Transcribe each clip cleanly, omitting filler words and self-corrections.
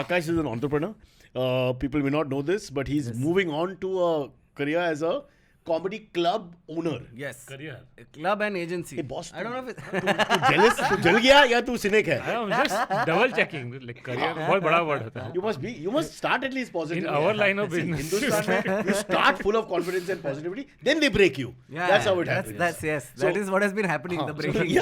Akash is an entrepreneur. People may not know this, but he's moving on to a career as a comedy club owner. Yes. Career. Club and agency. Hey, boss, I don't know if it's... तू jealous? तू जल गया या तू cynic है? I am just double checking. Like career बहुत बड़ा word होता है. You must start at least positive. In our line of See, business. Hindustan में, you start full of confidence and positivity, then they break you. That's how it happens. That is what has been happening, the breaking.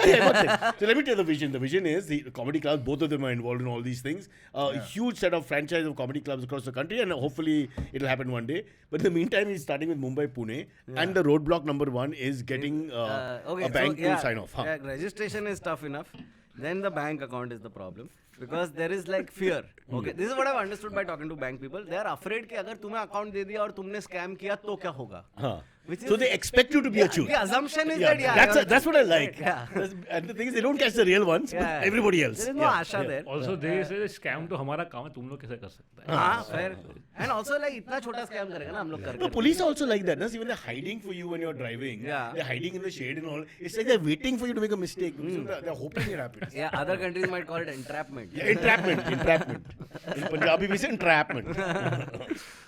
So let me tell you the vision. The vision is the comedy clubs, both of them are involved in all these things. A huge set of franchise of comedy clubs across the country, and hopefully it'll happen one day. But in the meantime, he's starting with Mumbai, Pune, and the roadblock number one is getting a bank to sign off. Registration is tough enough. Then the bank account is the problem. Because there is like fear. Okay, this is what I've understood by talking to bank people. They are afraid कि अगर तुम्हें account दे दिया और तुमने scam किया तो क्या होगा? So they expect you to be a chute. The assumption is that that's what I like. Yeah. And the thing is, they don't catch the real ones, but everybody else. There is no asha there. Also they say scam तो हमारा काम है, तुम लोग कैसे कर सकते हैं? हाँ, fair. And also like इतना छोटा scam करेगा ना हम लोग करके. No, police are also like that. See, when they're hiding for you when you're driving, they're hiding in the shade and all. It's like they're waiting for you to make a mistake. They're hoping it happens. Yeah, other countries might call it entrapment. Yeah, entrapment. In Punjabi, we say entrapment.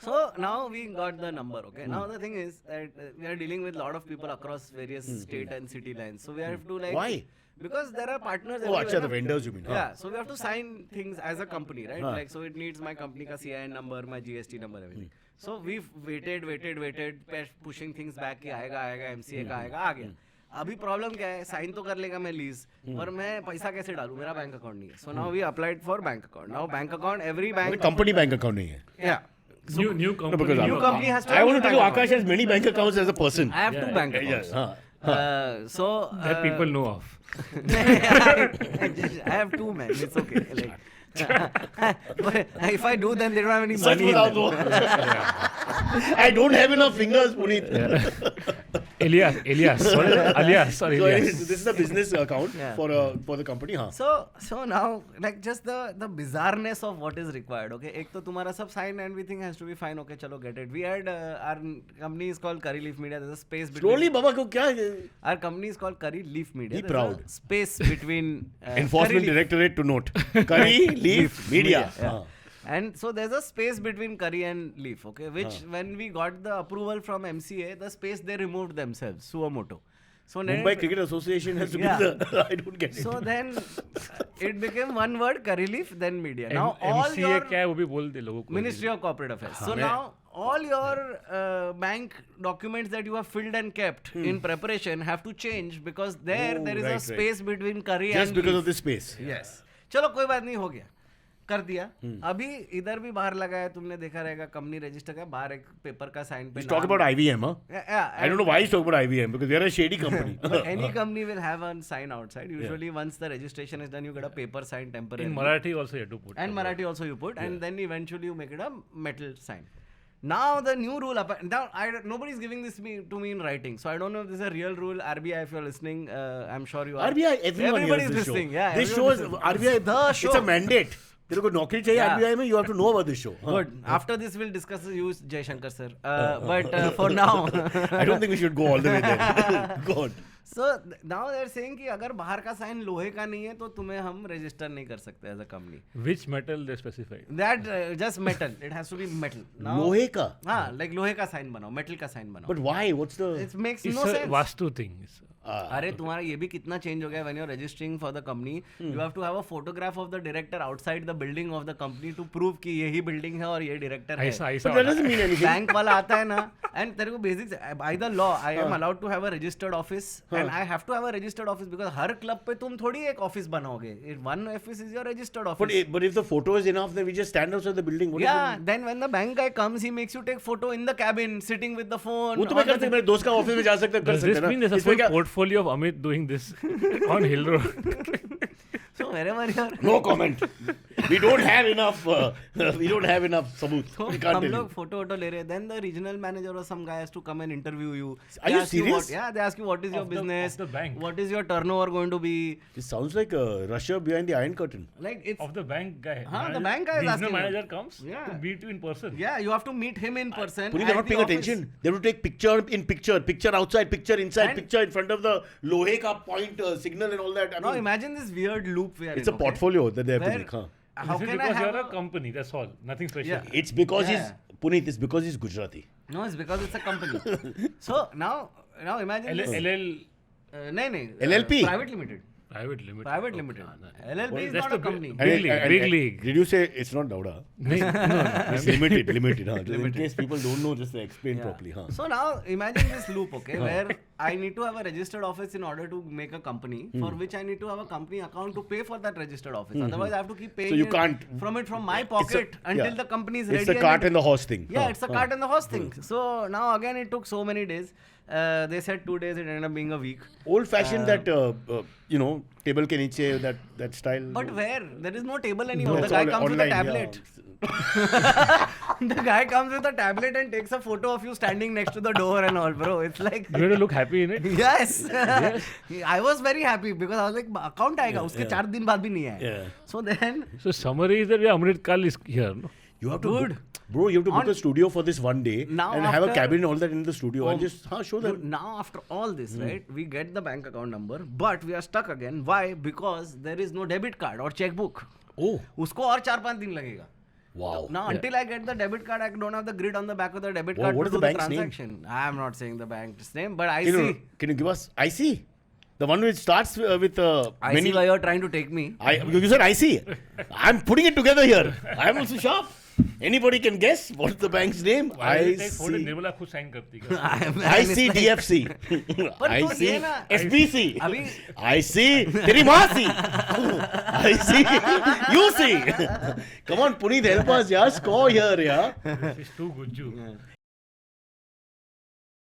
So now we got the number. Okay. Now the thing is that we are dealing with a lot of people across various state and city lines. So we have to like. Why? Because there are partners. Oh, the vendors you mean? Yeah. So we have to sign things as a company, right? Like so it needs my company ka CIN number, my GST number, everything. So we've waited, pushing things back कि आएगा MCA का आएगा आ गया. अभी problem क्या है sign तो कर लेगा मैं लीज पर मैं पैसा कैसे डालूं मेरा बैंक अकाउंट नहीं है so now we applied for bank account now bank account every bank company bank account नहीं है या New company. No, new company has to I have want to a tell you bank Akash has many bank accounts as a person. I have two bank accounts Yes. So that people know of. I have two, man. It's okay. Like, but if I do, then they don't have any money. I don't have enough fingers, Puneet. Alias. What is it? Alias. Sorry, So alias. this is the business account for the company. So now like just the bizarreness of what is required. Okay, एक तो तुम्हारा सब sign and everything has to be fine. Okay, चलो get it. We had our company is called Curry Leaf Media. There's a space between. Slowly, Baba, को क्या? Our company is called Curry Leaf Media. Be proud. Space between Enforcement Directorate to note. Curry Leaf Media. Yeah. And so there's a space between Curry and Leaf, okay, which when we got the approval from MCA, the space they removed themselves, suo moto. So Mumbai Cricket Association has to give the. I don't get it. So then it became one word, Curry Leaf, then media. Now all MCA your क्या है वो भी बोल दे लोगों को. Ministry of Corporate Affairs. So now all your bank documents that you have filled and kept in preparation have to change because there is a space between Curry and just because Leaf. of this space. Yes. चलो कोई बात नहीं हो गया कर दिया अभी इधर भी बाहर लगा है तुमने देखा रहेगा कंपनी रजिस्टर का बाहर एक पेपर का साइन पे Talk about IVM, huh? I don't know why he's talking about IVM because they're a shady company. But any company will have a sign outside. Usually once the registration is done, you get a paper sign temporarily. In Marathi also you have to put. And Marathi also you put, and then eventually you make it a metal sign. Now the new rule, now nobody's giving this to me in writing, so I don't know if this is a real rule. RBI, if you're listening, I'm sure you are. RBI, everybody's listening. Yeah, this show is RBI. The show. It's a mandate. तेरे को नौकरी चाहिए RBI में, you have to know about this show. Good. After this, we'll discuss you, Jay Shankar sir. But for now, I don't think we should go all the way there. Go on. So now they're saying कि अगर बाहर का sign लोहे का नहीं है तो तुम्हें हम रजिस्टर नहीं कर सकते as a company. Which metal they specified? That just metal. It has to be metal. Now, लोहे का? हाँ, like लोहे का साइन बनाओ, metal का साइन बनाओ. But why? What's the? It makes It's no a sense. vastu thing. अरे तुम्हारा ये भी कितना चेंज हो गया when you're registering for the company you have to have a photograph of the director outside the building of the company to prove कि यही building है और ये director है. But that doesn't mean anything. Bank वाला आता है ना and तेरे को basics by the law I am allowed to have a registered office and I have to have a registered office because her club पे तुम थोड़ी एक office बनाओगे. One office is your registered office. But if the photo is enough, then we just stand outside the building. Yeah, then when the bank guy comes, he makes you take photo in the cabin, sitting with the phone. वो तो मैं कर सकता हूँ, मेरे दोस्त का office में जा सकते हैं, कर Does सकते this हैं ना. mean there's a full portfolio of Amit doing this on Hill Road? So wherever you're... No comment. We don't have enough. We don't have enough sabut. We can't हम tell लोग you. Photo ले रहे. Then the regional manager or some guy has to come and interview you. Are you serious? They ask you what is your business, of the bank. what is your turnover going to be. This sounds like Russia behind the Iron Curtain. Like it's Of the bank guy. The bank guy is Regional asking. manager comes Yeah. to meet you in person. Yeah, you have to meet him in person. Puneet, at they're not the paying office. attention. They have to take picture in picture, picture outside, picture inside, And- picture in front of the lohe ka point signal and all that. I Now mean, imagine this weird loop we are it's in. a portfolio that they have to Where make. Huh? how This is can I because have you're a company. That's all. Nothing special. Yeah. It's because Yeah. he's Puneet. It's because he's Gujarati. No, it's because it's a company. So now imagine this. LL नहीं, LLP? private limited. private limited. Private Okay, limited. no. LLP is That's not a the company. Big league, big league. Did you say it's not Dauda? No, It's limited. Huh? In case people don't know, just explain Yeah. properly. Huh? So now imagine this loop, okay, where I need to have a registered office in order to make a company, for which I need to have a company account to pay for that registered office. Otherwise, I have to keep paying So you can't- from my pocket until yeah. the company is ready. It's the and cart it- and the horse thing. Yeah, Huh, it's a huh. cart and the horse thing. So now again, it took so many days. They said 2 days. It ended up being a week. Old-fashioned that table ke niche that style. But where? There is no table anymore. No, The it's guy all comes with a online, tablet. The guy comes with a tablet and takes a photo of you standing next to the door and all, bro. It's like. You have to look happy in it. Yes. I was very happy because I was like, account आएगा उसके 4 दिन बाद भी नहीं आया. Yeah. So then. So summary is that Amrit Kal is here. No? You have to Dude. book, bro. You have to book On- a studio for this one day Now and have a after- cabin and all that in the studio and just show them. Dude, now after all this, right, we get the bank account number, but we are stuck again. Why? Because there is no debit card or checkbook. Oh, उसको और 4-5 दिन लगेगा. wow. Now, until I get the debit card, I don't have the grid on the back of the debit Wha- card what to is do the the bank's name? transaction. I am not saying the bank's name, but I Can see. you give us IC? The one which starts with I see why you're trying to take me. You said IC. I'm putting it together here. I'm also sharp. Anybody can guess what's the bank's name? I take photo IC. Nirmala खुद sign करती है. ICDFC. पर तो ये IC. ना, SBC. अभी IC. तेरी माँ सी. IC. UC. Come on, Puneet, help us, yeah. Score here, yeah. It's too good, you.